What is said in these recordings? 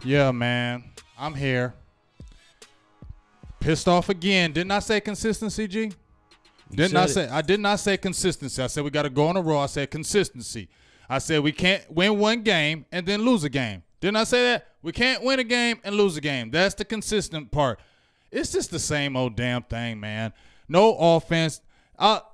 Yeah, man. I'm here. Pissed off again. Didn't I say consistency, G? I did not say consistency. I said we got to go on a roll. I said consistency. I said we can't win one game and then lose a game. Didn't I say that? We can't win a game and lose a game. That's the consistent part. It's just the same old damn thing, man. No offense. I'll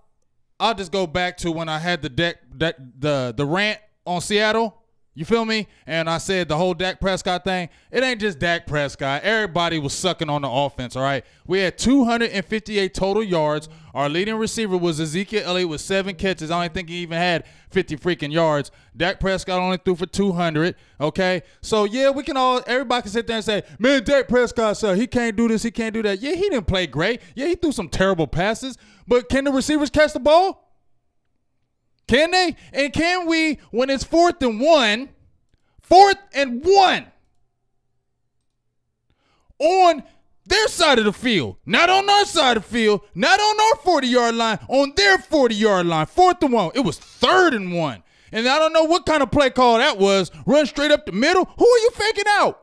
just go back to when I had the rant on Seattle. You feel me? And I said the whole Dak Prescott thing. It ain't just Dak Prescott. Everybody was sucking on the offense, all right? We had 258 total yards. Our leading receiver was Ezekiel Elliott with 7 catches. I don't think he even had 50 freaking yards. Dak Prescott only threw for 200, okay? So, yeah, everybody can sit there and say, man, Dak Prescott, sir, he can't do this, he can't do that. Yeah, he didn't play great. Yeah, he threw some terrible passes. But can the receivers catch the ball? Can they? And can we, when it's 4th and 1, on their side of the field, not on our side of the field, not on our 40-yard line, on their 40-yard line, 4th and 1. It was 3rd and 1. And I don't know what kind of play call that was. Run straight up the middle. Who are you faking out?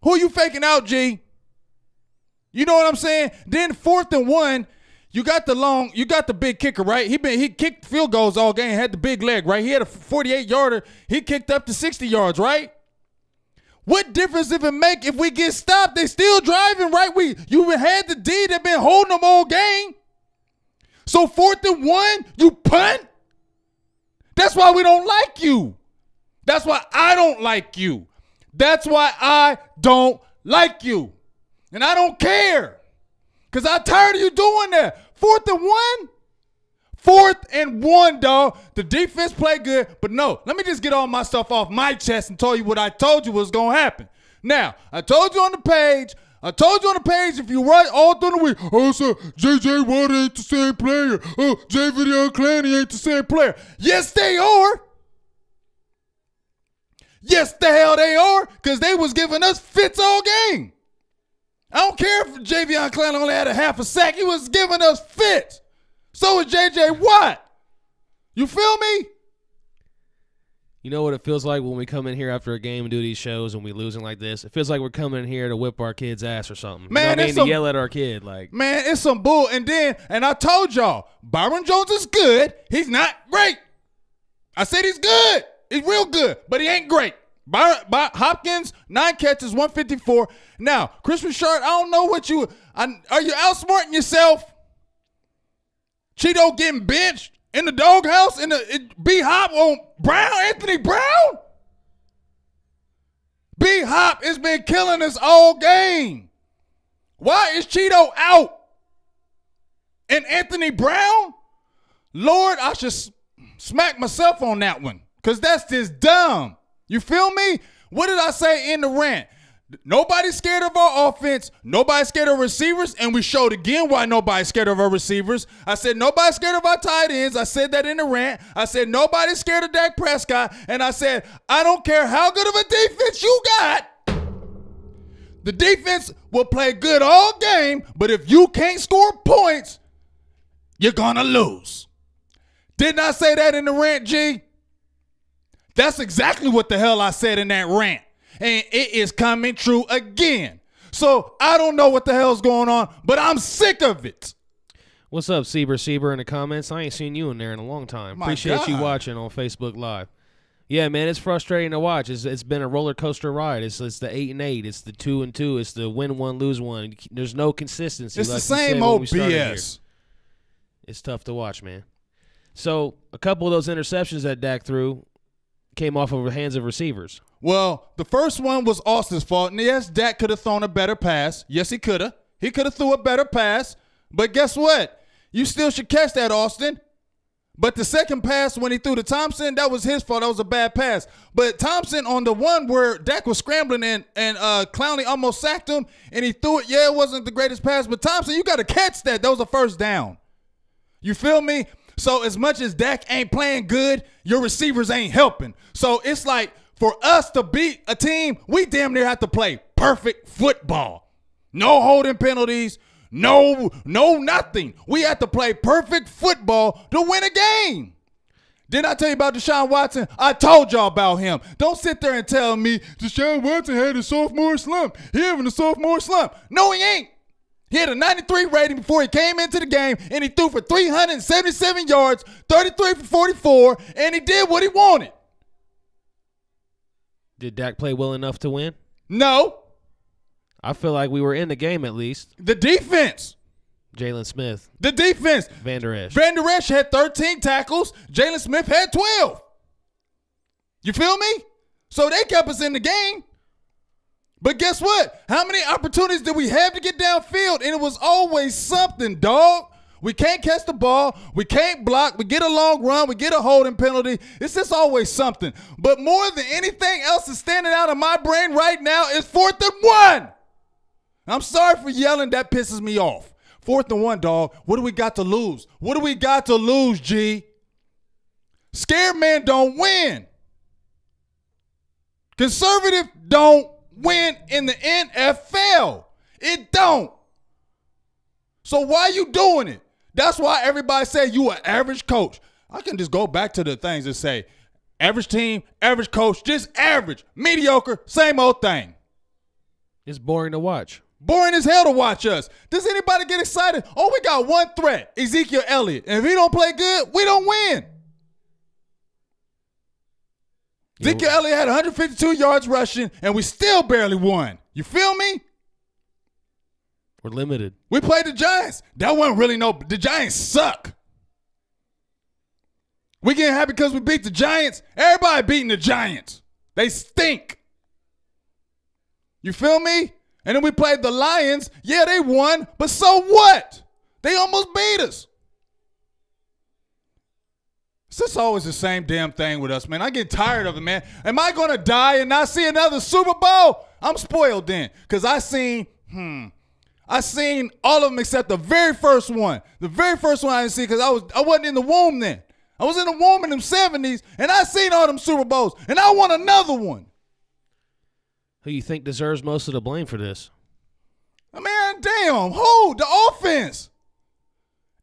Who are you faking out, G? You know what I'm saying? Then 4th and 1. You got the big kicker, right? He kicked field goals all game, had the big leg, right? He had a 48-yarder. He kicked up to 60 yards, right? What difference if it make if we get stopped? They still driving, right? You had the D that been holding them all game. So 4th and 1, you punt? That's why we don't like you. That's why I don't like you. That's why I don't like you. And I don't care. Because I'm tired of you doing that. 4th and 1? 4th and 1, dog. The defense played good, but no. Let me just get all my stuff off my chest and tell you what I told you was going to happen. Now, I told you on the page, if you write all through the week, oh, sir, J.J. Watt ain't the same player. Oh, Javion Clowney ain't the same player. Yes, they are. Yes, the hell they are, because they was giving us fits all game. I don't care if Javion Clowney only had a half a sack. He was giving us fits. So was J.J. Watt. You feel me? You know what it feels like when we come in here after a game and do these shows and we losing like this? It feels like we're coming in here to whip our kid's ass or something. Man, you know what I mean? To yell at our kid. Like, man, it's some bull. And I told y'all, Byron Jones is good. He's not great. I said he's good. He's real good, but he ain't great. Hopkins, 9 catches, 154. Now, Chris Richard, I don't know what are you outsmarting yourself? Cheeto getting benched in the doghouse in the B-Hop on Anthony Brown? B-Hop has been killing us all game. Why is Cheeto out? And Anthony Brown? Lord, I should smack myself on that one because that's just dumb. You feel me? What did I say in the rant? Nobody's scared of our offense. Nobody's scared of receivers. And we showed again why nobody's scared of our receivers. I said nobody's scared of our tight ends. I said that in the rant. I said nobody's scared of Dak Prescott. And I said, I don't care how good of a defense you got. The defense will play good all game. But if you can't score points, you're going to lose. Didn't I say that in the rant, G? That's exactly what the hell I said in that rant. And it is coming true again. So I don't know what the hell's going on, but I'm sick of it. What's up, Sieber in the comments? I ain't seen you in there in a long time. Appreciate you watching on Facebook Live. Yeah, man, it's frustrating to watch. It's been a roller coaster ride. It's the 8-8. It's the 2-2. It's the win one, lose one. There's no consistency. It's like the same old BS. It's tough to watch, man. So a couple of those interceptions that Dak threw came off of the hands of receivers. Well, the first one was Austin's fault. And yes, Dak could have thrown a better pass. Yes, he could have. He could have threw a better pass. But guess what? You still should catch that, Austin. But the second pass when he threw to Thompson, that was his fault. That was a bad pass. But Thompson on the one where Dak was scrambling and Clowney almost sacked him and he threw it. Yeah, it wasn't the greatest pass. But Thompson, you got to catch that. That was a first down. You feel me? So as much as Dak ain't playing good, your receivers ain't helping. So it's like for us to beat a team, we damn near have to play perfect football. No holding penalties, no nothing. We have to play perfect football to win a game. Didn't I tell you about Deshaun Watson? I told y'all about him. Don't sit there and tell me Deshaun Watson had a sophomore slump. He having a sophomore slump. No, he ain't. He had a 93 rating before he came into the game, and he threw for 377 yards, 33 for 44, and he did what he wanted. Did Dak play well enough to win? No. I feel like we were in the game at least. The defense. Jalen Smith. The defense. Van Der Esch. Van Der Esch had 13 tackles. Jalen Smith had 12. You feel me? So they kept us in the game. But guess what? How many opportunities did we have to get downfield? And it was always something, dog. We can't catch the ball. We can't block. We get a long run. We get a holding penalty. It's just always something. But more than anything else is standing out of my brain right now is 4th and 1. I'm sorry for yelling. That pisses me off. 4th and 1, dog. What do we got to lose? What do we got to lose, G? Scared man don't win. Conservative don't win in the NFL. It don't. So why you doing it? That's why everybody say you an average coach. I can just go back to the things that say average team, average coach, just average, mediocre, same old thing. It's boring to watch. Boring as hell to watch us. Does anybody get excited? Oh, we got one threat, Ezekiel Elliott. And if he don't play good, we don't win. Ezekiel Elliott had 152 yards rushing, and we still barely won. You feel me? We're limited. We played the Giants. That wasn't really the Giants suck. We getting happy because we beat the Giants. Everybody beating the Giants. They stink. You feel me? And then we played the Lions. Yeah, they won, but so what? They almost beat us. It's just always the same damn thing with us, man. I get tired of it, man. Am I going to die and not see another Super Bowl? I'm spoiled then because I seen all of them except the very first one. The very first one I didn't see because I wasn't in the womb then. I was in the womb in them 70s, and I seen all them Super Bowls, and I want another one. Who you think deserves most of the blame for this? Man, damn. Who? The offense.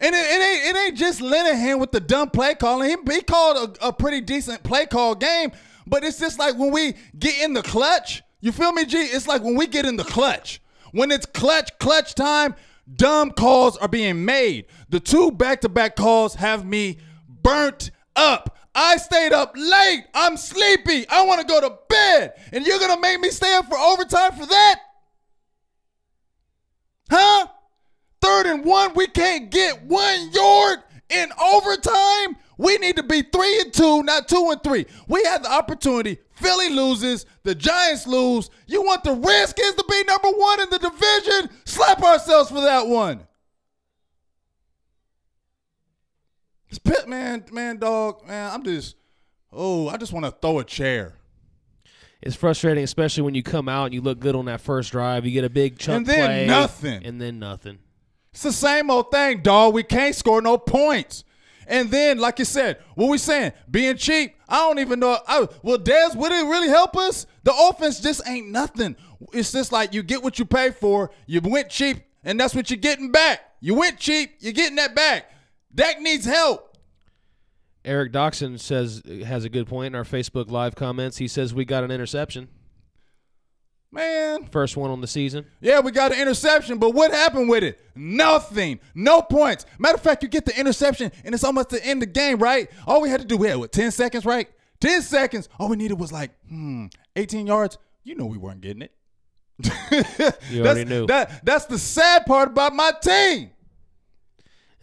And it ain't just Linehan with the dumb play calling. He called a pretty decent play call game, but it's just like when we get in the clutch. You feel me, G? It's like when we get in the clutch. When it's clutch time, dumb calls are being made. The 2 back-to-back calls have me burnt up. I stayed up late. I'm sleepy. I want to go to bed. And you're going to make me stay up for overtime for that? Huh? 3rd and 1, we can't get 1 yard in overtime? We need to be 3 and 2, not 2 and 3. We had the opportunity. Philly loses. The Giants lose. You want the Redskins to be number 1 in the division? Slap ourselves for that one. Man, dog, man, I just want to throw a chair. It's frustrating, especially when you come out and you look good on that first drive. You get a big chunk play. And then nothing. It's the same old thing, dog. We can't score no points. And then, like you said, what we saying? Being cheap, I don't even know. Well, Dez, would it really help us? The offense just ain't nothing. It's just like you get what you pay for. You went cheap, and that's what you're getting back. You went cheap, you're getting that back. Dak needs help. Eric Doxson has a good point in our Facebook Live comments. He says we got an interception. Man. First one on the season. Yeah, we got an interception, but what happened with it? Nothing. No points. Matter of fact, you get the interception, and it's almost the end of the game, right? All we had to do, we had, 10 seconds, right? 10 seconds. All we needed was 18 yards. You know we weren't getting it. You already knew. That's the sad part about my team.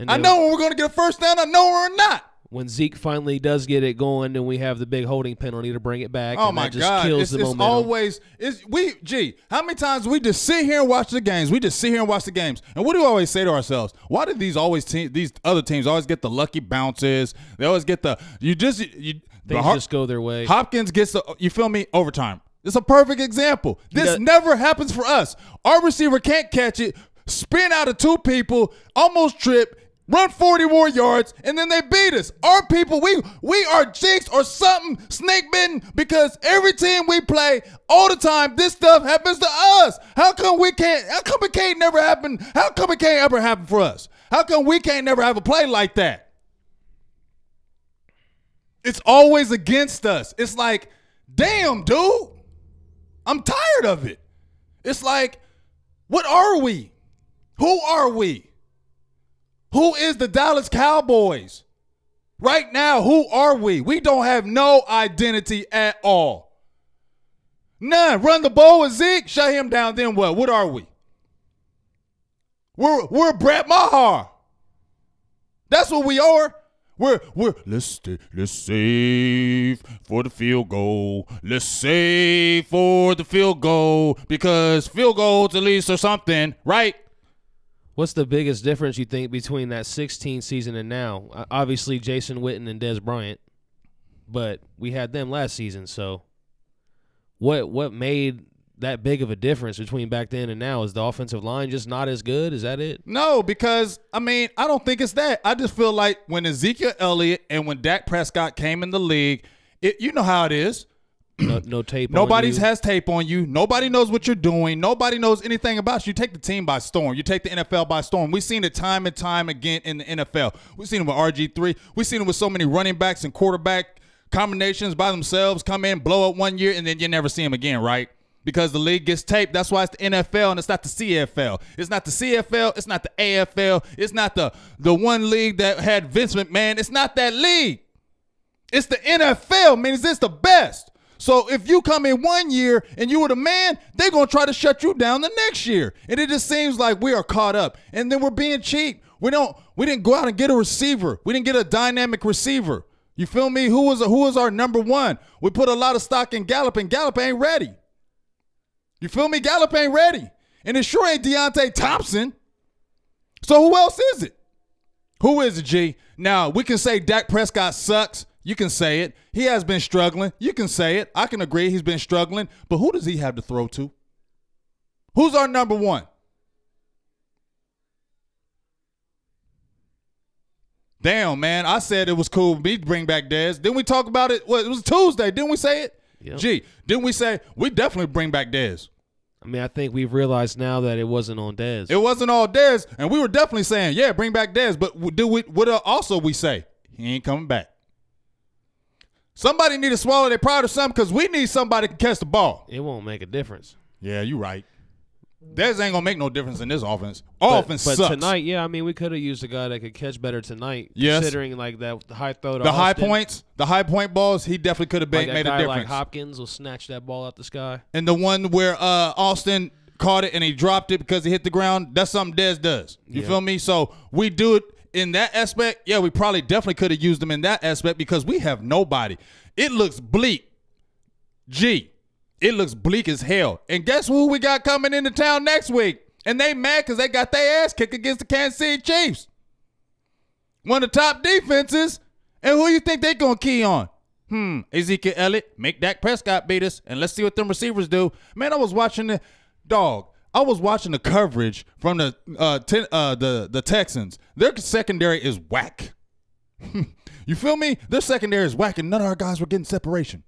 I know when we're going to get a first down. I know we're not. When Zeke finally does get it going, then we have the big holding penalty to bring it back. Oh, and my that just God. Kills the momentum. How many times we just sit here and watch the games? We just sit here and watch the games. And what do we always say to ourselves? Why do these other teams always get the lucky bounces? They always get things just go their way. Hopkins gets you feel me, overtime. It's a perfect example. This never happens for us. Our receiver can't catch it, spin out of 2 people, almost trip, run 40 more yards, and then they beat us. Our people, we are jinxed or something snake bitten because every team we play all the time, this stuff happens to us. How come it can't never happen? How come it can't ever happen for us? How come we can't never have a play like that? It's always against us. It's like, damn, dude. I'm tired of it. It's like, what are we? Who are we? Who is the Dallas Cowboys? Right now, who are we? We don't have no identity at all. None. Run the ball with Zeke, shut him down, then what? What are we? We're Brett Maher. That's what we are. Let's save for the field goal. Let's save for the field goal because field goals at least or something, right? What's the biggest difference you think between that 16 season and now? Obviously, Jason Witten and Dez Bryant, but we had them last season. So, what made that big of a difference between back then and now? Is the offensive line just not as good? Is that it? No, because, I don't think it's that. I just feel like when Ezekiel Elliott and when Dak Prescott came in the league, you know how it is. No tape. Nobody has tape on you. Nobody knows what you're doing. Nobody knows anything about you. You take the team by storm. You take the NFL by storm. We've seen it time and time again in the NFL. We've seen it with RG3. We've seen it with so many running backs and quarterback combinations by themselves come in, blow up 1 year, and then you never see them again, right? Because the league gets taped. That's why it's the NFL and it's not the CFL. It's not the CFL. It's not the AFL. It's not the one league that had Vince McMahon. It's not that league. It's the NFL, man. It's the best. So if you come in 1 year and you were the man, they're going to try to shut you down the next year. And it just seems like we are caught up. And then we're being cheap. We didn't go out and get a receiver. We didn't get a dynamic receiver. You feel me? Who was our number one? We put a lot of stock in Gallup, and Gallup ain't ready. You feel me? Gallup ain't ready. And it sure ain't Deontay Thompson. So who else is it? Who is it, G? Now, we can say Dak Prescott sucks. You can say it. He has been struggling. You can say it. I can agree he's been struggling. But who does he have to throw to? Who's our number one? Damn, man. I said it was cool to bring back Dez. Didn't we talk about it? Well, it was Tuesday. Didn't we say it? Yep. Gee, didn't we say we definitely bring back Dez? I think we've realized now that it wasn't on Dez. It wasn't all Dez, and we were definitely saying, yeah, bring back Dez. But what also we say? He ain't coming back. Somebody need to swallow their pride or something because we need somebody to catch the ball. It won't make a difference. Yeah, you're right. Dez ain't going to make no difference in this offense. Offense sucks. But tonight, yeah, we could have used a guy that could catch better tonight. Yes. Considering like that high throw to the high Austin. points, the high point balls, he definitely could have made a difference. Like Hopkins will snatch that ball out the sky. And the one where Austin caught it and he dropped it because he hit the ground, that's something Dez does. You feel me? So we do it in that aspect. Yeah, we probably definitely could have used them in that aspect because we have nobody. It looks bleak. Gee, it looks bleak as hell. And guess who we got coming into town next week? And they mad because they got their ass kicked against the Kansas City Chiefs. One of the top defenses. And who you think they going to key on? Ezekiel Elliott, make Dak Prescott beat us, and let's see what them receivers do. Man, I was watching the coverage from the Texans. Their secondary is whack. You feel me? Their secondary is whack, and none of our guys were getting separation.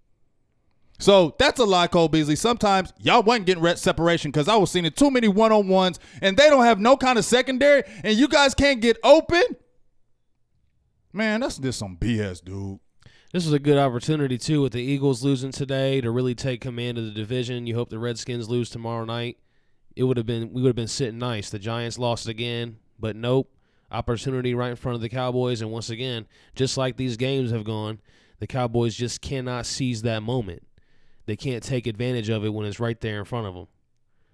So that's a lie, Cole Beasley. Sometimes y'all wasn't getting separation because I was seeing too many one-on-ones, and they don't have no kind of secondary, and you guys can't get open. Man, that's just some BS, dude. This is a good opportunity, too, with the Eagles losing today to really take command of the division. You hope the Redskins lose tomorrow night. We would have been sitting nice. The Giants lost again, but nope. Opportunity right in front of the Cowboys, and once again, just like these games have gone, the Cowboys just cannot seize that moment. They can't take advantage of it when it's right there in front of them.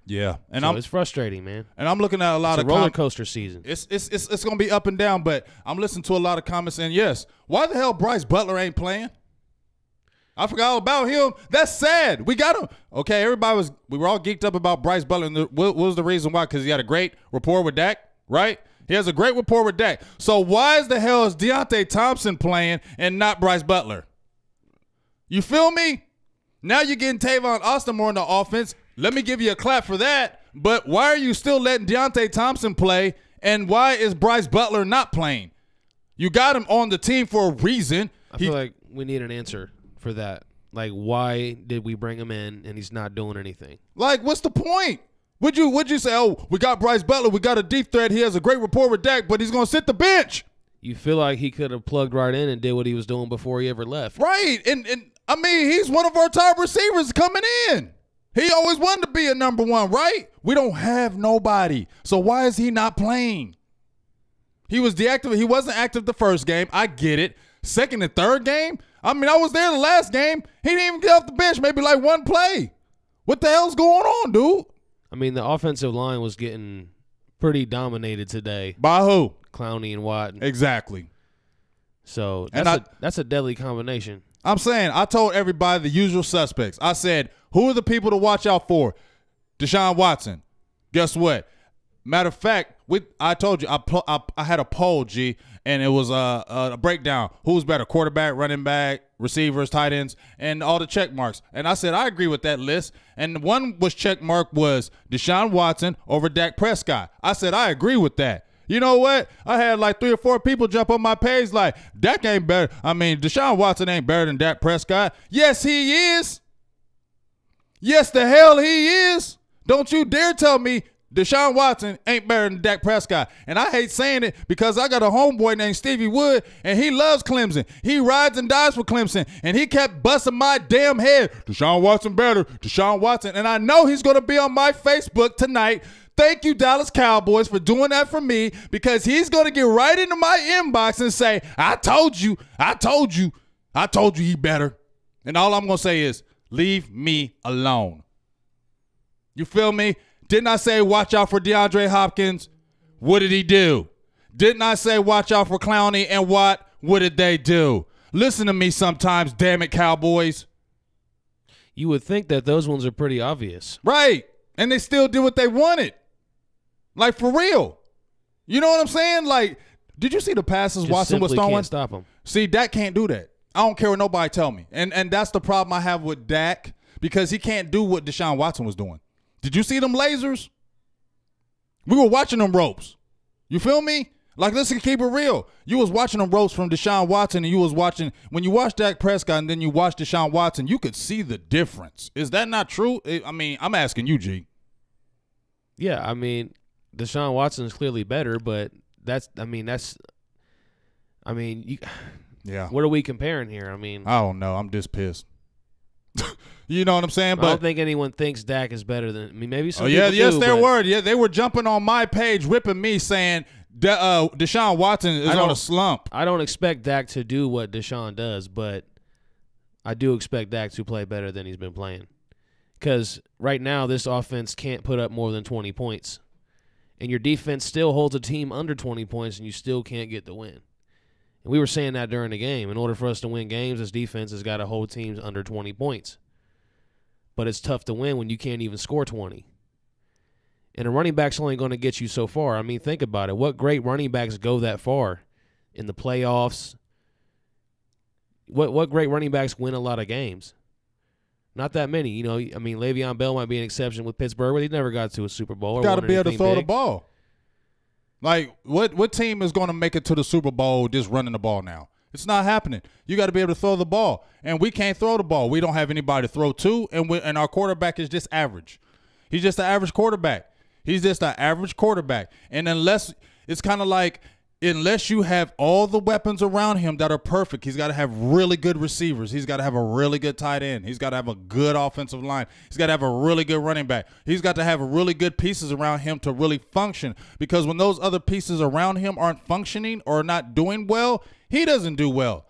Yeah, and so it's frustrating, man. And I'm looking at a lot of roller coaster season. It's going to be up and down, but I'm listening to a lot of comments, and yes, why the hell Bryce Butler ain't playing? I forgot all about him. That's sad. We got him. Okay, we were all geeked up about Bryce Butler. And what was the reason why? Because he had a great rapport with Dak, right? He has a great rapport with Dak. So why is the hell is Deontay Thompson playing and not Bryce Butler? You feel me? Now you're getting Tavon Austin more in the offense. Let me give you a clap for that. But why are you still letting Deontay Thompson play, and why is Bryce Butler not playing? You got him on the team for a reason. I feel like we need an answer for that. Like, why did we bring him in and he's not doing anything? Like, what's the point? Would you say, oh, we got Bryce Butler, we got a deep threat, he has a great rapport with Dak, but he's going to sit the bench? You feel like he could have plugged right in and did what he was doing before he ever left. Right. And I mean, he's one of our top receivers coming in. He always wanted to be a number one, right? We don't have nobody. So why is he not playing? He was deactivated. He wasn't active the first game. I get it. Second and third game? I mean, I was there the last game. He didn't even get off the bench, maybe like one play. What the hell's going on, dude? I mean, the offensive line was getting pretty dominated today. By who? Clowney and Watt. Exactly. So that's a deadly combination. I'm saying, I told everybody the usual suspects. I said, who are the people to watch out for? Deshaun Watson. Guess what? Matter of fact, I told you, I had a poll, G, and it was a breakdown. Who's better, quarterback, running back, receivers, tight ends, and all the check marks. And I said, I agree with that list. And one was check mark was Deshaun Watson over Dak Prescott. I said, I agree with that. You know what? I had like 3 or 4 people jump on my page like, Dak ain't better. I mean, Deshaun Watson ain't better than Dak Prescott. Yes, he is. Yes, the hell he is. Don't you dare tell me Deshaun Watson ain't better than Dak Prescott. And I hate saying it because I got a homeboy named Stevie Wood, and he loves Clemson. He rides and dies for Clemson, and he kept busting my damn head. Deshaun Watson better. Deshaun Watson. And I know he's going to be on my Facebook tonight. Thank you, Dallas Cowboys, for doing that for me, because he's going to get right into my inbox and say, I told you he better. And all I'm going to say is, leave me alone. You feel me? Didn't I say watch out for DeAndre Hopkins? What did he do? Didn't I say watch out for Clowney and Watt? What did they do? Listen to me sometimes, damn it, Cowboys. You would think that those ones are pretty obvious. Right. And they still did what they wanted. Like, for real. You know what I'm saying? Like, did you see the passes Just Watson was throwing? Can't stop him. See, Dak can't do that. I don't care what nobody tell me. And that's the problem I have with Dak, because he can't do what Deshaun Watson was doing. Did you see them lasers? We were watching them ropes. You feel me? Like, let's keep it real. You was watching them ropes from Deshaun Watson, and you was watching, when you watch Dak Prescott and then you watch Deshaun Watson, you could see the difference. Is that not true? I mean, I'm asking you, G. Yeah, I mean, Deshaun Watson is clearly better, but yeah. What are we comparing here? I mean, I don't know. I'm just pissed. You know what I'm saying? But I don't think anyone thinks Dak is better than. I mean, maybe some. They were. Yeah, they were jumping on my page, ripping me, saying Deshaun Watson is on a slump. I don't expect Dak to do what Deshaun does, but I do expect Dak to play better than he's been playing. Because right now, this offense can't put up more than 20 points, and your defense still holds a team under 20 points, and you still can't get the win. And we were saying that during the game. In order for us to win games, this defense has got to hold teams under 20 points. But it's tough to win when you can't even score 20. And a running back's only going to get you so far. I mean, think about it. What great running backs go that far in the playoffs? What great running backs win a lot of games? Not that many. You know, I mean, Le'Veon Bell might be an exception with Pittsburgh, but he never got to a Super Bowl. Got to be able to throw the ball. Like, what team is going to make it to the Super Bowl just running the ball now? It's not happening. You got to be able to throw the ball, and we can't throw the ball. We don't have anybody to throw to, and our quarterback is just average. He's just an average quarterback. He's just an average quarterback. And unless it's kind of like, unless you have all the weapons around him that are perfect, he's got to have really good receivers. He's got to have a really good tight end. He's got to have a good offensive line. He's got to have a really good running back. He's got to have really good pieces around him to really function, because when those other pieces around him aren't functioning or not doing well, he doesn't do well.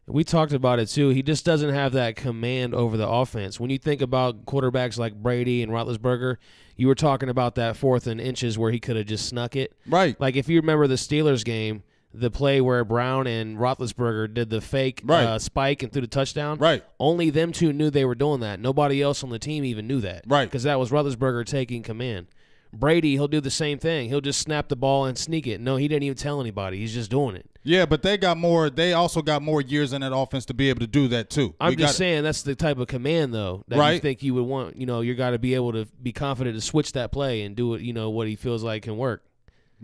We talked about it, too. He just doesn't have that command over the offense. When you think about quarterbacks like Brady and Roethlisberger, you were talking about that 4th and inches where he could have just snuck it. Right. Like, if you remember the Steelers game, the play where Brown and Roethlisberger did the fake spike and threw the touchdown. Right. Only them two knew they were doing that. Nobody else on the team even knew that. Right. Because that was Roethlisberger taking command. Brady, he'll do the same thing. He'll just snap the ball and sneak it. No, he didn't even tell anybody. He's just doing it. Yeah, but they also got more years in that offense to be able to do that too. I'm just saying that's the type of command, though, that you think you would want. You know, you got to be able to be confident to switch that play and do it, you know, what he feels like can work.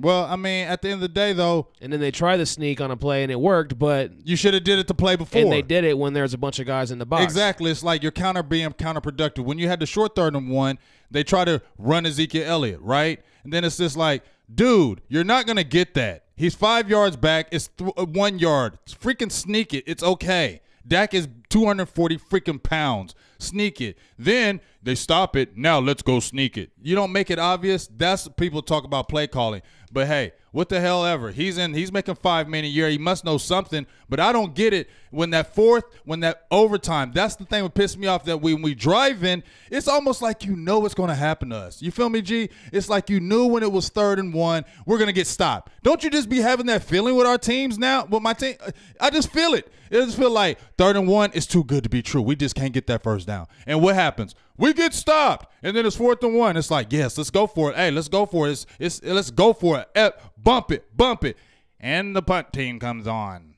Well, I mean, at the end of the day, though. And then they try the sneak on a play, and it worked, but. You should have did it to play before. And they did it when there's a bunch of guys in the box. Exactly. It's like you're being counterproductive. When you had the short 3rd and 1, they try to run Ezekiel Elliott, right? And then it's just like, dude, you're not going to get that. He's 5 yards back. It's 1 yard. Freaking sneak it. It's okay. Dak is 240 freaking pounds. Sneak it. Then they stop it. Now let's go sneak it. You don't make it obvious. That's people talk about play calling. But hey, what the hell ever. He's making $5 million a year. He must know something. But I don't get it. When that overtime, that's the thing that pissed me off, that when we drive in, it's almost like you know what's going to happen to us. You feel me, G? It's like you knew when it was 3rd and 1, we're going to get stopped. Don't you just be having that feeling with our teams now? With my team, I just feel it. It just feel like 3rd and 1 is too good to be true. We just can't get that first down. And what happens? We get stopped. And then it's 4th and 1. It's like, yes, let's go for it. Hey, let's go for it. Let's go for it. Bump it. And the punt team comes on.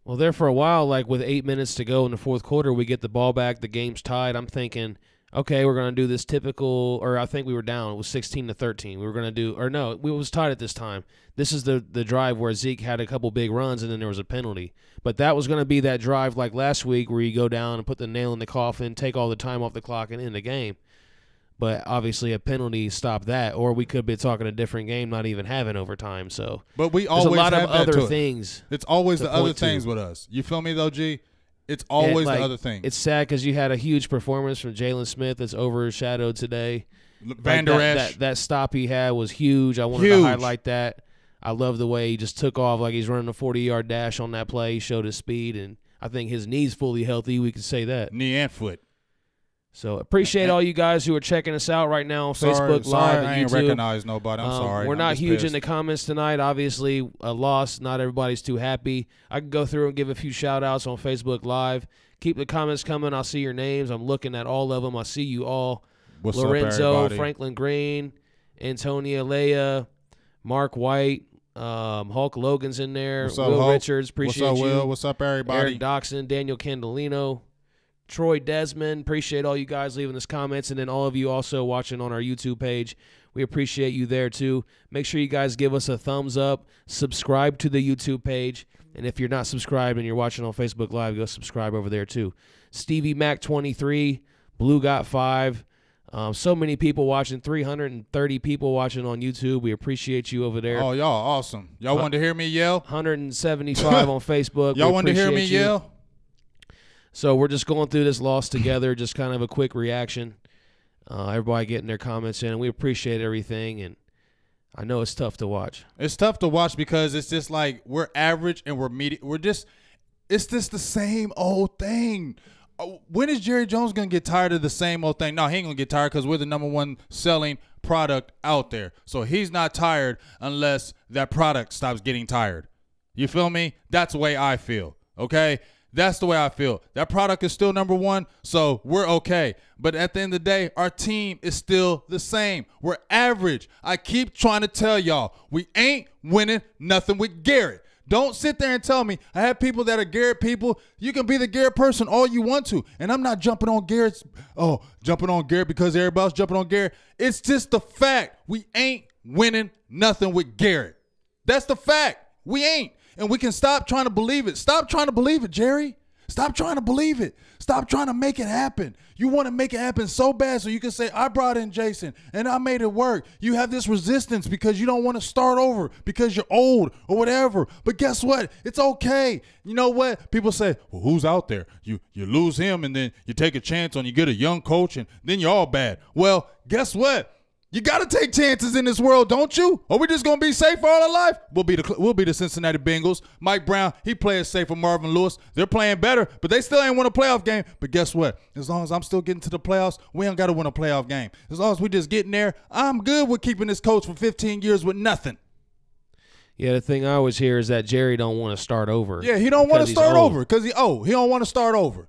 Well, there for a while, like with 8 minutes to go in the 4th quarter, we get the ball back. The game's tied. I'm thinking, okay, we're going to do this typical, or I think we were down. It was 16-13. We were going to do, or no, we was tied at this time. This is the drive where Zeke had a couple big runs and then there was a penalty. But that was going to be that drive like last week where you go down and put the nail in the coffin, take all the time off the clock, and end the game. But obviously a penalty stopped that, or we could be talking a different game, not even having overtime. So, but we always there's a lot have of that other to things. It's always the other things with us. You feel me though, G? It's always the other thing. It's sad because you had a huge performance from Jalen Smith that's overshadowed today. Van Der Esch. That stop he had was huge. I wanted to highlight that. I love the way he just took off like he's running a 40-yard dash on that play. He showed his speed, and I think his knee's fully healthy. We can say that. Knee and foot. So appreciate all you guys who are checking us out right now on Facebook Live and I ain't YouTube. recognize nobody. I'm sorry. We're not huge pissed. in the comments tonight. Obviously, a loss. Not everybody's too happy. I can go through and give a few shout-outs on Facebook Live. Keep the comments coming. I'll see your names. I'm looking at all of them. I see you all. What's Lorenzo, up, everybody? Franklin Green, Antonia Leia, Mark White, Hulk Logan's in there. What's up, Will Hulk? Richards, appreciate What's up, you. Will? What's up, everybody? Eric Doxson, Daniel Candelino, Troy Desmond. Appreciate all you guys leaving us comments, and then all of you also watching on our YouTube page. We appreciate you there too. Make sure you guys give us a thumbs up, subscribe to the YouTube page, and if you're not subscribed and you're watching on Facebook Live, go subscribe over there too. Stevie Mac 23, Blue got 5. So many people watching, 330 people watching on YouTube. We appreciate you over there. Oh, y'all awesome. Y'all wanted to hear me yell? 175 on Facebook. Y'all wanted to hear me yell? So we're just going through this loss together, just kind of a quick reaction. Everybody getting their comments in, and we appreciate everything. And I know it's tough to watch. It's tough to watch because it's just like we're average and we're medium. It's just the same old thing. When is Jerry Jones going to get tired of the same old thing? No, he ain't going to get tired because we're the #1 selling product out there. So he's not tired unless that product stops getting tired. You feel me? That's the way I feel, okay? That's the way I feel. That product is still #1, so we're okay. But at the end of the day, our team is still the same. We're average. I keep trying to tell y'all, we ain't winning nothing with Garrett. Don't sit there and tell me. I have people that are Garrett people. You can be the Garrett person all you want to. And I'm not jumping on Garrett because everybody else jumping on Garrett. It's just the fact. We ain't winning nothing with Garrett. That's the fact. We ain't. And we can stop trying to believe it. Stop trying to believe it, Jerry. Stop trying to believe it. Stop trying to make it happen. You want to make it happen so bad so you can say, I brought in Jason and I made it work. You have this resistance because you don't want to start over because you're old or whatever. But guess what? It's okay. You know what? People say, well, who's out there? You lose him and then you take a chance on you get a young coach and then you're all bad. Well, guess what? You got to take chances in this world, don't you? Are we just going to be safe all our life? We'll be the Cincinnati Bengals. Mike Brown, he plays safe for Marvin Lewis. They're playing better, but they still ain't won a playoff game. But guess what? As long as I'm still getting to the playoffs, we ain't got to win a playoff game. As long as we just getting there, I'm good with keeping this coach for 15 years with nothing. Yeah, the thing I always hear is that Jerry don't want to start over. Yeah, he don't want to start over because he don't want to start over.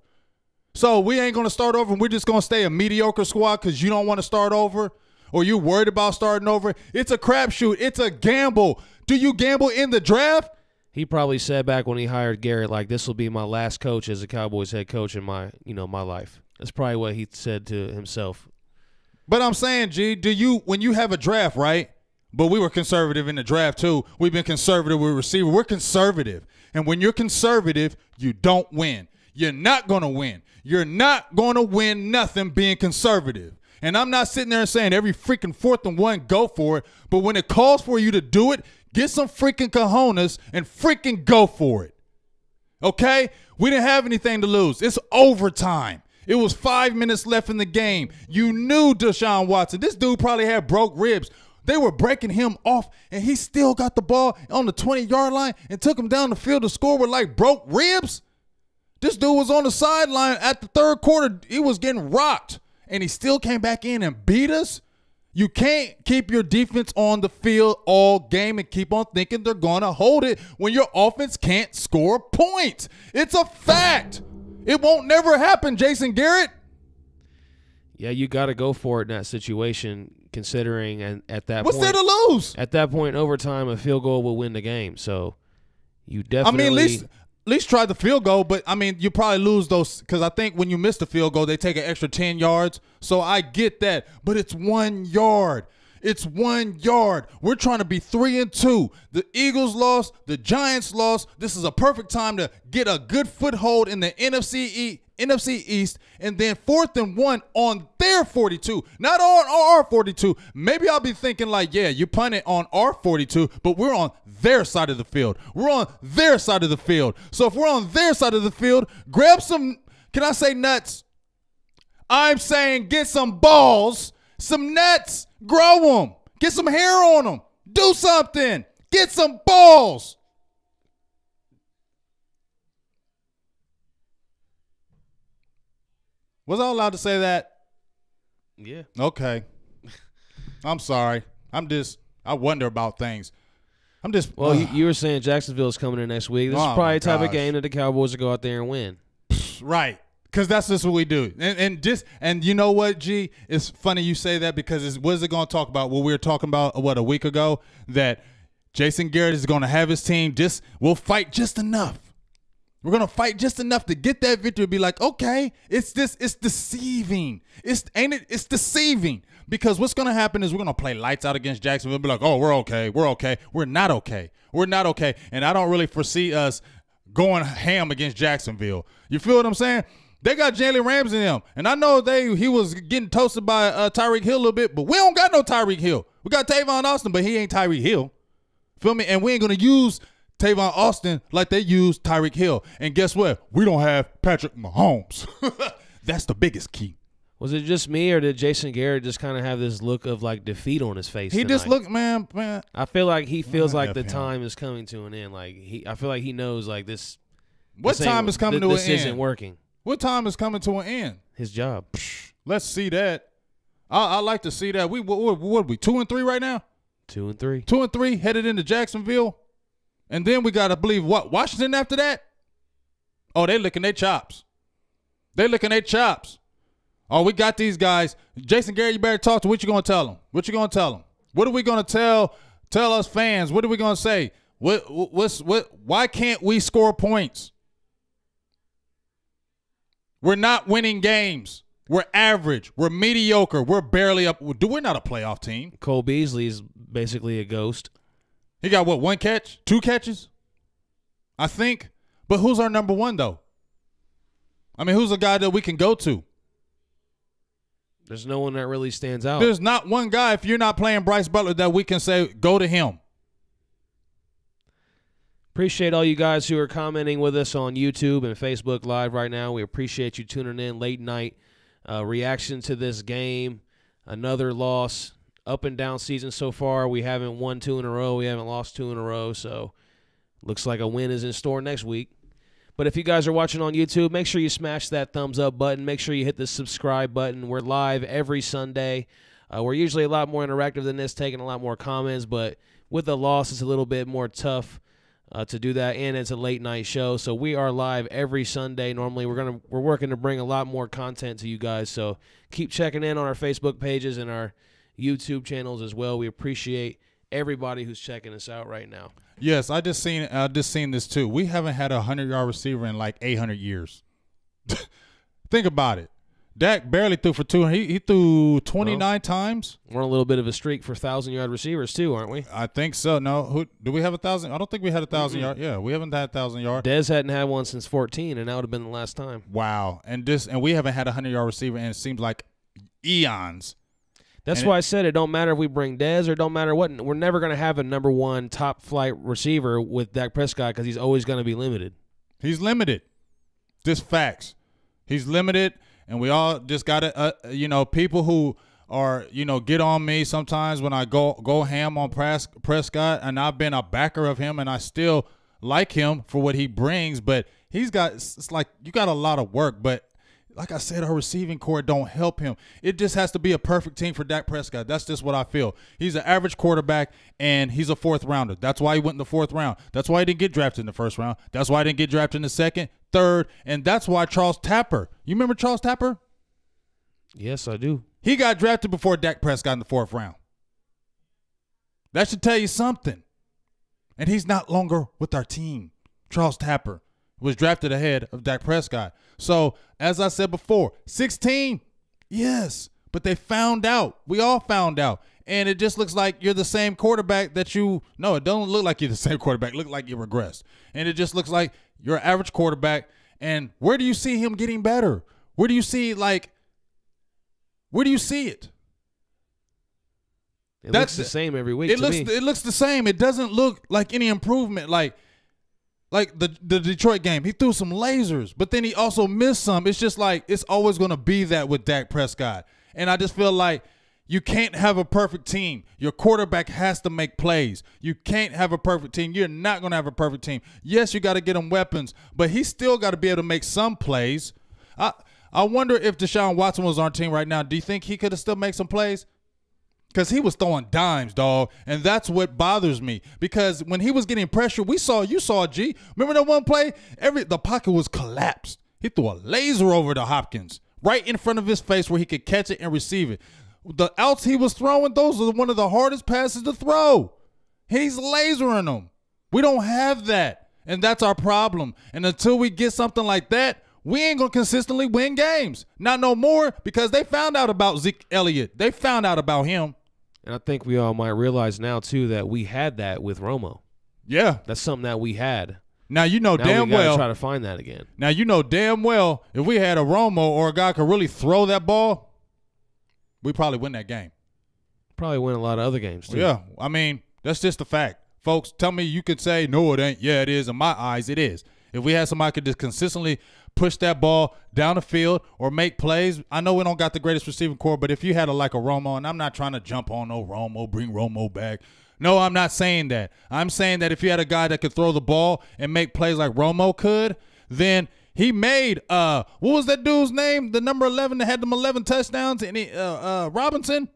So we ain't going to start over and we're just going to stay a mediocre squad because you don't want to start over? Or you worried about starting over? It's a crapshoot. It's a gamble. Do you gamble in the draft? He probably said back when he hired Garrett, like, this will be my last coach as a Cowboys head coach in my life. That's probably what he said to himself. But I'm saying, G, when you have a draft, right? But we were conservative in the draft too. We've been conservative with receiver. We're conservative. And when you're conservative, you don't win. You're not going to win. You're not going to win nothing being conservative. And I'm not sitting there and saying every freaking 4th and 1, go for it. But when it calls for you to do it, get some freaking cojones and freaking go for it. Okay? We didn't have anything to lose. It's overtime. It was 5 minutes left in the game. You knew Deshaun Watson. This dude probably had broke ribs. They were breaking him off, and he still got the ball on the 20-yard line and took him down the field to score with like broke ribs. This dude was on the sideline at the third quarter. He was getting rocked, and he still came back in and beat us. You can't keep your defense on the field all game and keep on thinking they're going to hold it when your offense can't score points. It's a fact. It won't never happen, Jason Garrett. Yeah, you got to go for it in that situation, considering and at that what's point, there to lose? At that point in overtime, a field goal will win the game. So you definitely. I mean, at least try the field goal, but I mean, you probably lose those because I think when you miss the field goal, they take an extra 10 yards. So I get that, but it's 1 yard. It's 1 yard. We're trying to be 3-2. The Eagles lost. The Giants lost. This is a perfect time to get a good foothold in the NFC East, and then 4th and 1 on their 42, not on our 42. Maybe I'll be thinking like, yeah, you punt it on our 42, but we're on their side of the field. We're on their side of the field. So if we're on their side of the field, grab some, can I say nuts? I'm saying get some balls, some nuts, grow them, get some hair on them, do something, get some balls. Was I allowed to say that? Yeah. Okay. I'm sorry. I wonder about things. I'm just. Well, you were saying Jacksonville's coming in next week. This is probably the type of game that the Cowboys will go out there and win. Right. Because that's just what we do. And you know what, G? It's funny you say that because what is it going to talk about? What we were talking about, a week ago? That Jason Garrett is going to have his team we'll fight just enough. We're going to fight just enough to get that victory and be like, okay, it's deceiving. It's deceiving. Because what's going to happen is we're going to play lights out against Jacksonville and be like, oh, we're okay. We're okay. We're not okay. We're not okay. And I don't really foresee us going ham against Jacksonville. You feel what I'm saying? They got Jalen Ramsey in them. And I know he was getting toasted by Tyreek Hill a little bit, but we don't got no Tyreek Hill. We got Tavon Austin, but he ain't Tyreek Hill. Feel me? And we ain't going to use Tavon Austin like they use Tyreek Hill. And guess what? We don't have Patrick Mahomes. That's the biggest key. Was it just me, or did Jason Garrett just kind of have this look of like defeat on his face? He tonight? just looked, man. I feel like he feels like the time is coming to an end. Like I feel like he knows like this. What time is coming to an end? This isn't working. What time is coming to an end? His job. Let's see that. I like to see that. What are we 2-3 right now? 2-3. 2-3 headed into Jacksonville. And then we got to believe what? Washington after that? Oh, they licking their chops. They licking their chops. Oh, we got these guys. Jason Garrett, you better talk to what you going to tell them. What you going to tell them? What are we going to tell us fans? What are we going to say? Why can't we score points? We're not winning games. We're average. We're mediocre. We're barely up. We're not a playoff team. Cole Beasley is basically a ghost. He got what, 1 catch? 2 catches? I think. But who's our number one, though? I mean, who's a guy that we can go to? There's no one that really stands out. There's not one guy, if you're not playing Bryce Butler, that we can say, go to him. Appreciate all you guys who are commenting with us on YouTube and Facebook Live right now. We appreciate you tuning in late night. Reaction to this game. Another loss. Up and down season so far. We haven't won 2 in a row. We haven't lost 2 in a row. So looks like a win is in store next week. But if you guys are watching on YouTube, make sure you smash that thumbs up button. Make sure you hit the subscribe button. We're live every Sunday. We're usually a lot more interactive than this, taking a lot more comments. But with the loss, it's a little bit more tough to do that, and it's a late night show. So we are live every Sunday. Normally, we're working to bring a lot more content to you guys. So keep checking in on our Facebook pages and our YouTube channels as well. We appreciate everybody who's checking us out right now. Yes, I just seen this too. We haven't had a 100-yard receiver in like 800 years. Think about it. Dak barely threw for 200. He threw 29 times. We're on a little bit of a streak for 1,000-yard receivers too, aren't we? I think so. No, do we have 1,000? I don't think we had 1,000 yards. Yeah, we haven't had 1,000 yards. Dez hadn't had one since 14, and that would have been the last time. Wow, and we haven't had a 100-yard receiver, and it seems like eons. That's why I said it don't matter if we bring Dez or don't matter what. We're never going to have a number one top flight receiver with Dak Prescott because he's always going to be limited. He's limited. Just facts. He's limited, and we all just got to, people who are, get on me sometimes when I go ham on Prescott, and I've been a backer of him, and I still like him for what he brings, but it's like you got a lot of work, but like I said, our receiving core don't help him. It just has to be a perfect team for Dak Prescott. That's just what I feel. He's an average quarterback, and he's a fourth rounder. That's why he went in the fourth round. That's why he didn't get drafted in the first round. That's why he didn't get drafted in the second, third, and that's why Charles Tapper. You remember Charles Tapper? Yes, I do. He got drafted before Dak Prescott in the fourth round. That should tell you something. And he's not longer with our team. Charles Tapper was drafted ahead of Dak Prescott. So, as I said before, 16, yes, but they found out. We all found out. And it just looks like you're the same quarterback that no, it don't look like you're the same quarterback. It looks like you regressed. And it just looks like you're an average quarterback. And where do you see him getting better? Where do you see, where do you see it? It looks the same every week to me. It looks the same. It doesn't look like any improvement. Like the Detroit game, he threw some lasers, but then he also missed some. It's just like it's always going to be that with Dak Prescott. And I just feel like you can't have a perfect team. Your quarterback has to make plays. You can't have a perfect team. You're not going to have a perfect team. Yes, you got to get him weapons, but he's still got to be able to make some plays. I wonder if Deshaun Watson was on our team right now. Do you think he could have still made some plays? Because he was throwing dimes, dog, and that's what bothers me. Because when he was getting pressure, you saw G. Remember that one play? The pocket was collapsed. He threw a laser over to Hopkins right in front of his face where he could catch it and receive it. The outs he was throwing, those are one of the hardest passes to throw. He's lasering them. We don't have that, and that's our problem. And until we get something like that, we ain't going to consistently win games. Not no more, because they found out about Zeke Elliott. They found out about him. And I think we all might realize now, too, that we had that with Romo. Yeah. That's something that we had. Now, damn well. Try to find that again. Now, damn well, if we had a Romo or a guy could really throw that ball, we probably win that game. Probably win a lot of other games, too. Yeah. I mean, that's just a fact. Folks, tell me you could say, no, it ain't. Yeah, it is. In my eyes, it is. If we had somebody could just consistently push that ball down the field or make plays, I know we don't got the greatest receiving core, but if you had a Romo, and I'm not trying to jump on no Romo, bring Romo back. No, I'm not saying that. I'm saying that if you had a guy that could throw the ball and make plays like Romo could, then he made what was that dude's name? The number 11 that had them 11 touchdowns, and Robinson.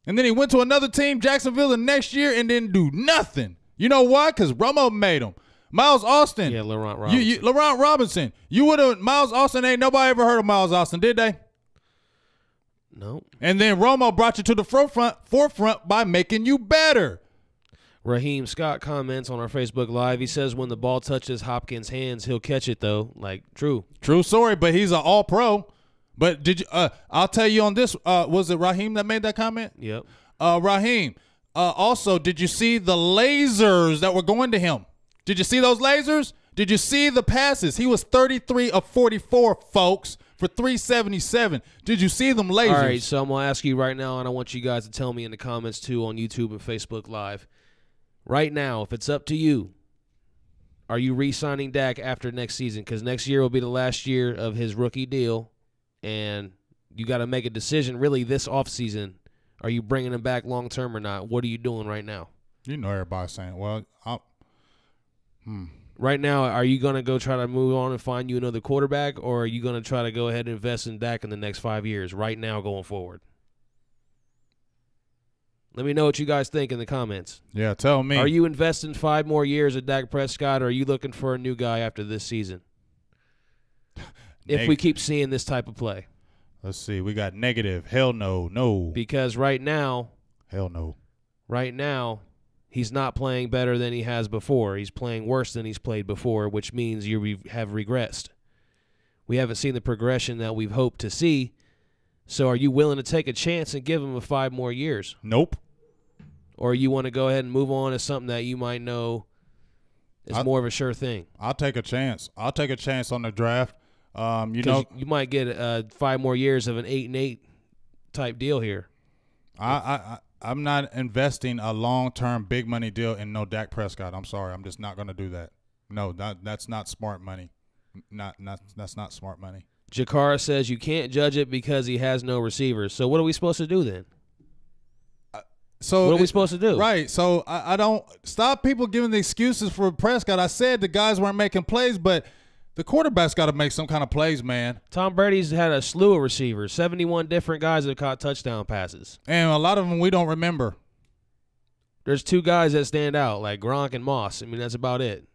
And then he went to another team, Jacksonville, the next year and didn't do nothing. You know why? Because Romo made him. Miles Austin. Yeah, Laurent Robinson. Laurent Robinson. You would have Miles Austin. Ain't nobody ever heard of Miles Austin, did they? No. And then Romo brought you to the forefront by making you better. Raheem Scott comments on our Facebook Live. He says when the ball touches Hopkins' hands, he'll catch it, though. True. True story, but he's an all-pro. But did you? I'll tell you on this. Was it Raheem that made that comment? Yep. Raheem. Also, did you see the lasers that were going to him? Did you see those lasers? Did you see the passes? He was 33 of 44, folks, for 377. Did you see them lasers? All right, so I'm going to ask you right now, and I want you guys to tell me in the comments, too, on YouTube and Facebook Live. Right now, if it's up to you, are you re-signing Dak after next season? Because next year will be the last year of his rookie deal, and you got to make a decision really this offseason. Are you bringing him back long-term or not? What are you doing right now? You know everybody's saying, well, Right now, are you going to go try to move on and find you another quarterback, or are you going to try to go ahead and invest in Dak in the next 5 years, right now going forward? Let me know what you guys think in the comments. Yeah, tell me. Are you investing 5 more years at Dak Prescott, or are you looking for a new guy after this season? If we keep seeing this type of play. Let's see. We got negative. Hell no. No. Because right now. Hell no. Right now. He's not playing better than he has before. He's playing worse than he's played before, which means you have regressed. We haven't seen the progression that we've hoped to see. So are you willing to take a chance and give him 5 more years? Nope. Or you want to go ahead and move on to something that you might know is more of a sure thing? I'll take a chance. I'll take a chance on the draft. You might get 5 more years of an 8-8 type deal here. I'm not investing a long-term big money deal in no Dak Prescott. I'm sorry. I'm just not going to do that. No, that's not smart money. That's not smart money. Jakara says you can't judge it because he has no receivers. So what are we supposed to do then? So what are we supposed to do? Right. So I don't stop people giving the excuses for Prescott. I said the guys weren't making plays, but the quarterback's got to make some kind of plays, man. Tom Brady's had a slew of receivers, 71 different guys that caught touchdown passes. And a lot of them we don't remember. There's 2 guys that stand out, like Gronk and Moss. I mean, that's about it.